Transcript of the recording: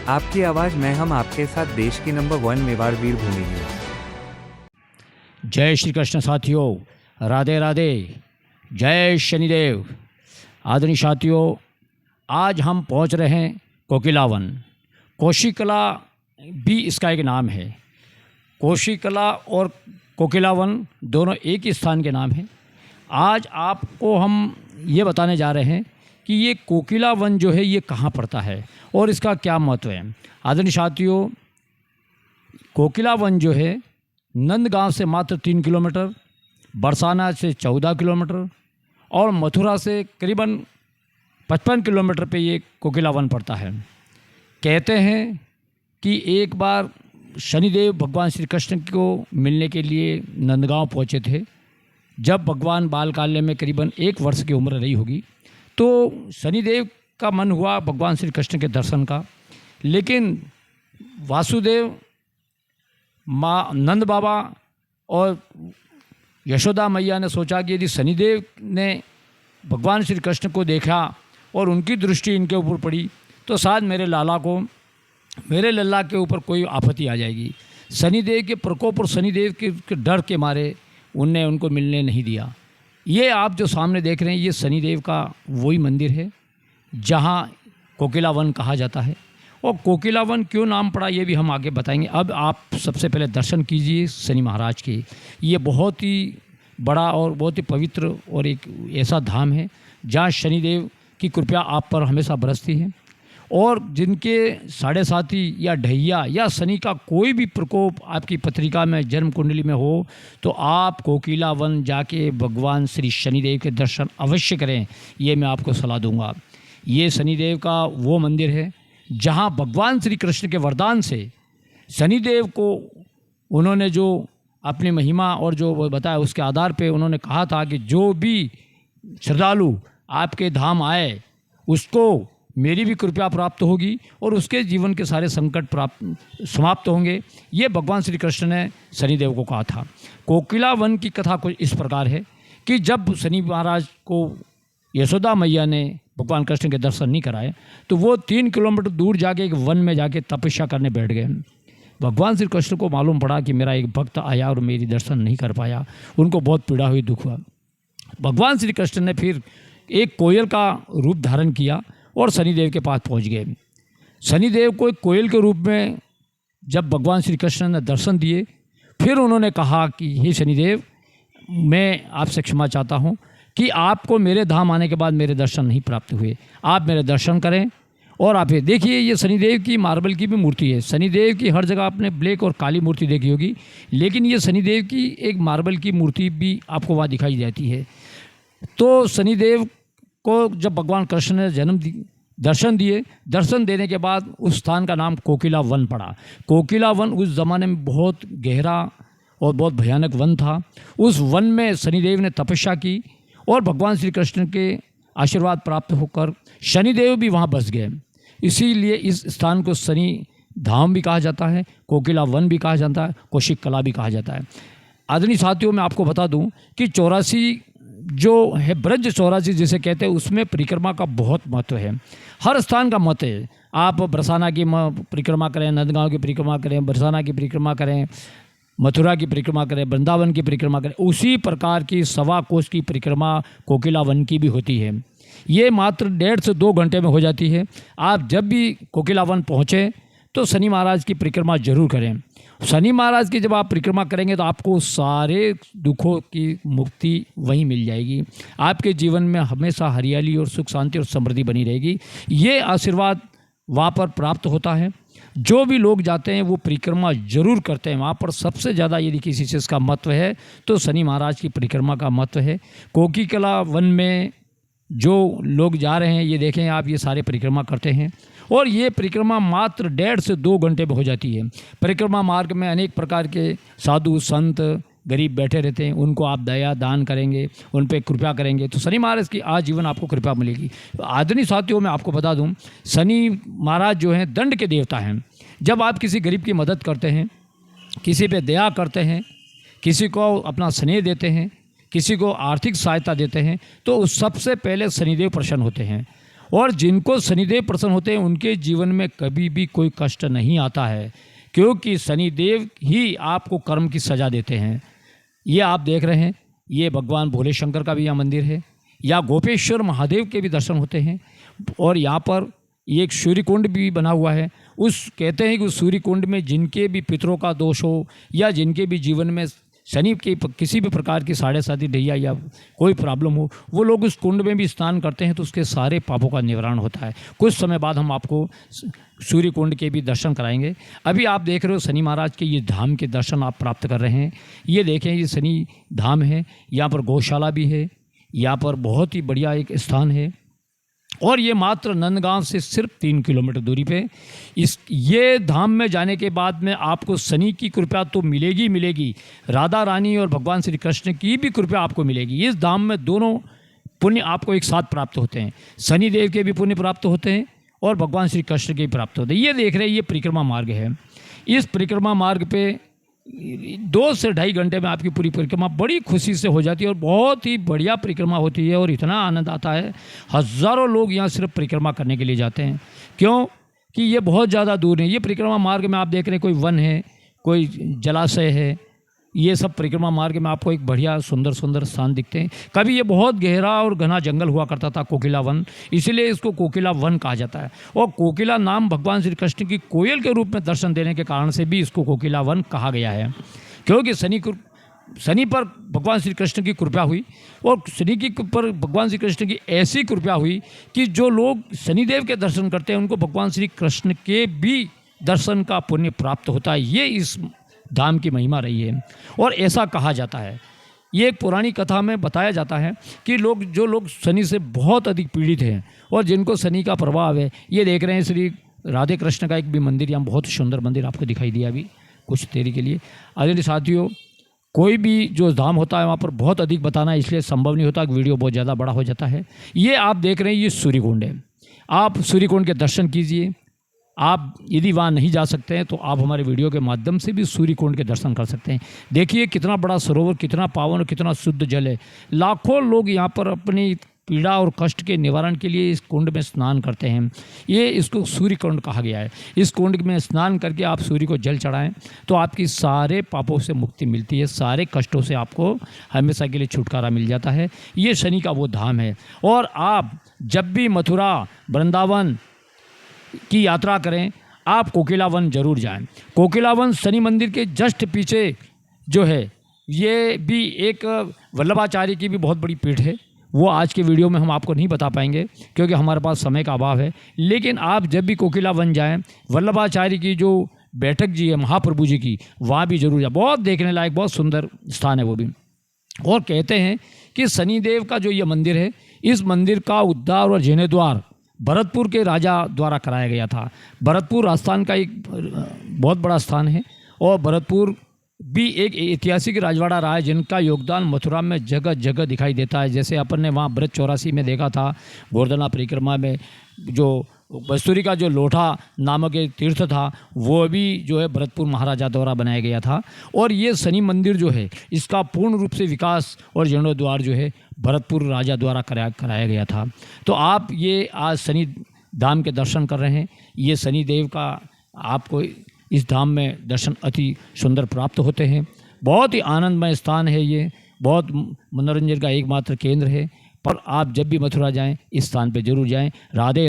आपकी आवाज में हम आपके साथ देश की नंबर 1 मेवाड़ वीर भूमि है। जय श्री कृष्ण साथियों, राधे राधे, जय शनिदेव। आदरणीय साथियों, आज हम पहुंच रहे हैं कोकिलावन। कोशिकला भी इसका एक नाम है। कोशिकला और कोकिलावन दोनों एक ही स्थान के नाम हैं। आज आपको हम ये बताने जा रहे हैं कि ये कोकिलावन जो है ये कहाँ पड़ता है और इसका क्या महत्व है। आदरणीय साथियों, कोकिलावन जो है नंदगांव से मात्र 3 किलोमीटर, बरसाना से 14 किलोमीटर और मथुरा से करीबन 55 किलोमीटर पे ये कोकिलावन पड़ता है। कहते हैं कि एक बार शनिदेव भगवान श्री कृष्ण को मिलने के लिए नंदगांव पहुँचे थे। जब भगवान बालकाल्य में करीबन 1 वर्ष की उम्र रही होगी तो शनिदेव का मन हुआ भगवान श्री कृष्ण के दर्शन का, लेकिन वासुदेव, माँ नंद बाबा और यशोदा मैया ने सोचा कि यदि शनिदेव ने भगवान श्री कृष्ण को देखा और उनकी दृष्टि इनके ऊपर पड़ी तो शायद मेरे लल्ला के ऊपर कोई आपत्ति आ जाएगी। शनिदेव के प्रकोप और शनिदेव के डर के मारे उनने उनको मिलने नहीं दिया। ये आप जो सामने देख रहे हैं ये शनिदेव का वही मंदिर है जहाँ कोकिलावन कहा जाता है। और कोकिलावन क्यों नाम पड़ा ये भी हम आगे बताएंगे। अब आप सबसे पहले दर्शन कीजिए शनि महाराज के। ये बहुत ही बड़ा और बहुत ही पवित्र और एक ऐसा धाम है जहाँ शनिदेव की कृपा आप पर हमेशा बरसती है। और जिनके साढ़े साथी या ढैया या शनि का कोई भी प्रकोप आपकी पत्रिका में जन्म कुंडली में हो तो आप कोकिलावन जाके भगवान श्री शनिदेव के दर्शन अवश्य करें, ये मैं आपको सलाह दूंगा। ये शनिदेव का वो मंदिर है जहाँ भगवान श्री कृष्ण के वरदान से शनिदेव को उन्होंने जो अपनी महिमा और जो वो बताया उसके आधार पे उन्होंने कहा था कि जो भी श्रद्धालु आपके धाम आए उसको मेरी भी कृपा प्राप्त होगी और उसके जीवन के सारे संकट समाप्त होंगे। ये भगवान श्री कृष्ण ने शनिदेव को कहा था। कोकिलावन की कथा कुछ इस प्रकार है कि जब शनि महाराज को यशोदा मैया ने भगवान कृष्ण के दर्शन नहीं कराए तो वो 3 किलोमीटर दूर जाके एक वन में जाके तपस्या करने बैठ गए। भगवान श्री कृष्ण को मालूम पड़ा कि मेरा एक भक्त आया और मेरी दर्शन नहीं कर पाया। उनको बहुत पीड़ा हुई, दुख हुआ। भगवान श्री कृष्ण ने फिर एक कोयल का रूप धारण किया और शनिदेव के पास पहुंच गए। शनिदेव को एक कोयल के रूप में जब भगवान श्री कृष्ण ने दर्शन दिए फिर उन्होंने कहा कि हे शनिदेव, मैं आपसे क्षमा चाहता हूं कि आपको मेरे धाम आने के बाद मेरे दर्शन नहीं प्राप्त हुए। आप मेरे दर्शन करें। और आप ये देखिए, ये शनिदेव की मार्बल की भी मूर्ति है। शनिदेव की हर जगह आपने ब्लैक और काली मूर्ति देखी होगी, लेकिन ये शनिदेव की एक मार्बल की मूर्ति भी आपको वहाँ दिखाई जाती है। तो शनिदेव को जब भगवान कृष्ण ने दर्शन दिए, दर्शन देने के बाद उस स्थान का नाम कोकिलावन पड़ा। कोकिलावन उस ज़माने में बहुत गहरा और बहुत भयानक वन था। उस वन में शनिदेव ने तपस्या की और भगवान श्री कृष्ण के आशीर्वाद प्राप्त होकर शनिदेव भी वहाँ बस गए। इसीलिए इस स्थान को शनि धाम भी कहा जाता है, कोकिलावन भी कहा जाता है, कोशिकला भी कहा जाता है। आदरणीय साथियों, मैं आपको बता दूं कि 84 जो है ब्रज 84 जिसे कहते हैं उसमें परिक्रमा का बहुत महत्व है। हर स्थान का महत्व है। आप बरसाना की परिक्रमा करें, नंदगांव की परिक्रमा करें, बरसाना की परिक्रमा करें, मथुरा की परिक्रमा करें, वृंदावन की परिक्रमा करें, उसी प्रकार की 1.25 कोस की परिक्रमा कोकिलावन की भी होती है। ये मात्र 1.5 से 2 घंटे में हो जाती है। आप जब भी कोकिलावन पहुँचें तो शनि महाराज की परिक्रमा जरूर करें। शनि महाराज की जब आप परिक्रमा करेंगे तो आपको सारे दुखों की मुक्ति वहीं मिल जाएगी। आपके जीवन में हमेशा हरियाली और सुख शांति और समृद्धि बनी रहेगी। ये आशीर्वाद वहाँ पर प्राप्त होता है। जो भी लोग जाते हैं वो परिक्रमा जरूर करते हैं। वहाँ पर सबसे ज़्यादा यदि किसी चीज़ का महत्व है तो शनि महाराज की परिक्रमा का महत्व है। कोकिला वन में जो लोग जा रहे हैं ये देखें आप, ये सारे परिक्रमा करते हैं और ये परिक्रमा मात्र 1.5 से 2 घंटे में हो जाती है। परिक्रमा मार्ग में अनेक प्रकार के साधु संत गरीब बैठे रहते हैं, उनको आप दया दान करेंगे, उन पर कृपा करेंगे तो शनि महाराज की आजीवन आपको कृपा मिलेगी। आदरणीय साथियों, मैं आपको बता दूं, शनि महाराज जो हैं दंड के देवता हैं। जब आप किसी गरीब की मदद करते हैं, किसी पे दया करते हैं, किसी को अपना स्नेह देते हैं, किसी को आर्थिक सहायता देते हैं तो सबसे पहले शनिदेव प्रसन्न होते हैं और जिनको शनिदेव प्रसन्न होते हैं उनके जीवन में कभी भी कोई कष्ट नहीं आता है, क्योंकि शनिदेव ही आपको कर्म की सज़ा देते हैं। ये आप देख रहे हैं, ये भगवान भोले शंकर का भी यहाँ मंदिर है, या गोपेश्वर महादेव के भी दर्शन होते हैं। और यहाँ पर एक सूर्य कुंड भी बना हुआ है। उस कहते हैं कि उस सूर्य कुंड में जिनके भी पितरों का दोष हो या जिनके भी जीवन में शनि के किसी भी प्रकार की साढ़े साती ढैया या कोई प्रॉब्लम हो, वो लोग उस कुंड में भी स्नान करते हैं तो उसके सारे पापों का निवारण होता है। कुछ समय बाद हम आपको सूर्य कुंड के भी दर्शन कराएंगे। अभी आप देख रहे हो शनि महाराज के ये धाम के दर्शन आप प्राप्त कर रहे हैं। ये देखें, ये शनि धाम है, यहाँ पर गौशाला भी है, यहाँ पर बहुत ही बढ़िया एक स्थान है। और ये मात्र नंदगांव से सिर्फ 3 किलोमीटर दूरी पे ये धाम में जाने के बाद में आपको शनि की कृपा तो मिलेगी, राधा रानी और भगवान श्री कृष्ण की भी कृपा आपको मिलेगी। इस धाम में दोनों पुण्य आपको एक साथ प्राप्त होते हैं। शनि देव के भी पुण्य प्राप्त होते हैं और भगवान श्री कृष्ण के भी प्राप्त होते हैं। ये देख रहे हैं, ये परिक्रमा मार्ग है। इस परिक्रमा मार्ग पे 2 से 2.5 घंटे में आपकी पूरी परिक्रमा बड़ी खुशी से हो जाती है और बहुत ही बढ़िया परिक्रमा होती है और इतना आनंद आता है। हज़ारों लोग यहाँ सिर्फ परिक्रमा करने के लिए जाते हैं, क्यों कि ये बहुत ज़्यादा दूर नहीं। ये परिक्रमा मार्ग में आप देख रहे हैं, कोई वन है, कोई जलाशय है, ये सब परिक्रमा मार्ग में आपको एक बढ़िया सुंदर सुंदर स्थान दिखते हैं। कभी ये बहुत गहरा और घना जंगल हुआ करता था, कोकिला वन, इसीलिए इसको कोकिला वन कहा जाता है। और कोकिला नाम भगवान श्री कृष्ण की कोयल के रूप में दर्शन देने के कारण से भी इसको कोकिला वन कहा गया है, क्योंकि शनि पर भगवान श्री कृष्ण की कृपा हुई और शनि की पर भगवान श्री कृष्ण की ऐसी कृपा हुई कि जो लोग शनिदेव के दर्शन करते हैं उनको भगवान श्री कृष्ण के भी दर्शन का पुण्य प्राप्त होता है। ये इस धाम की महिमा रही है और ऐसा कहा जाता है। ये एक पुरानी कथा में बताया जाता है कि जो लोग शनि से बहुत अधिक पीड़ित हैं और जिनको शनि का प्रभाव है, ये देख रहे हैं श्री राधे कृष्ण का एक भी मंदिर, यहाँ बहुत सुंदर मंदिर आपको दिखाई दिया अभी कुछ देरी के लिए। आदरणीय साथियों, कोई भी जो धाम होता है वहाँ पर बहुत अधिक बताना इसलिए संभव नहीं होता कि वीडियो बहुत ज़्यादा बड़ा हो जाता है। ये आप देख रहे हैं, ये सूर्य कुंड है। आप सूर्य कुंड के दर्शन कीजिए। आप यदि वहाँ नहीं जा सकते हैं तो आप हमारे वीडियो के माध्यम से भी सूर्य कुंड के दर्शन कर सकते हैं। देखिए कितना बड़ा सरोवर, कितना पावन और कितना शुद्ध जल है। लाखों लोग यहाँ पर अपनी पीड़ा और कष्ट के निवारण के लिए इस कुंड में स्नान करते हैं। ये इसको सूर्य कुंड कहा गया है। इस कुंड में स्नान करके आप सूर्य को जल चढ़ाएं तो आपकी सारे पापों से मुक्ति मिलती है, सारे कष्टों से आपको हमेशा के लिए छुटकारा मिल जाता है। ये शनि का वो धाम है। और आप जब भी मथुरा, वृंदावन की यात्रा करें, आप कोकिला वन जरूर जाएं। कोकिला वन शनि मंदिर के जस्ट पीछे जो है, ये भी एक वल्लभाचार्य की भी बहुत बड़ी पीठ है। वो आज के वीडियो में हम आपको नहीं बता पाएंगे क्योंकि हमारे पास समय का अभाव है। लेकिन आप जब भी कोकिला वन जाएं, वल्लभाचार्य की जो बैठक जी है महाप्रभु जी की, वहाँ भी जरूर जाए। बहुत देखने लायक, बहुत सुंदर स्थान है वो भी। और कहते हैं कि शनिदेव का जो ये मंदिर है, इस मंदिर का उद्धार और जीर्णोद्धार भरतपुर के राजा द्वारा कराया गया था। भरतपुर राजस्थान का एक बहुत बड़ा स्थान है और भरतपुर भी एक ऐतिहासिक राजवाड़ा रहा है जिनका योगदान मथुरा में जगह जगह दिखाई देता है। जैसे अपन ने वहाँ ब्रज 84 में देखा था, गोवर्धना परिक्रमा में जो बस्तुरी का जो लोठा नामक एक तीर्थ था, वो भी जो है भरतपुर महाराजा द्वारा बनाया गया था। और ये शनि मंदिर जो है, इसका पूर्ण रूप से विकास और जीर्णोद्धार जो है भरतपुर राजा द्वारा कराया गया था। तो आप ये आज शनि धाम के दर्शन कर रहे हैं। ये शनि देव का आपको इस धाम में दर्शन अति सुंदर प्राप्त होते हैं। बहुत ही आनंदमय स्थान है ये, बहुत मनोरंजन का एकमात्र केंद्र है। पर आप जब भी मथुरा जाएं, इस स्थान पे जरूर जाएं। राधे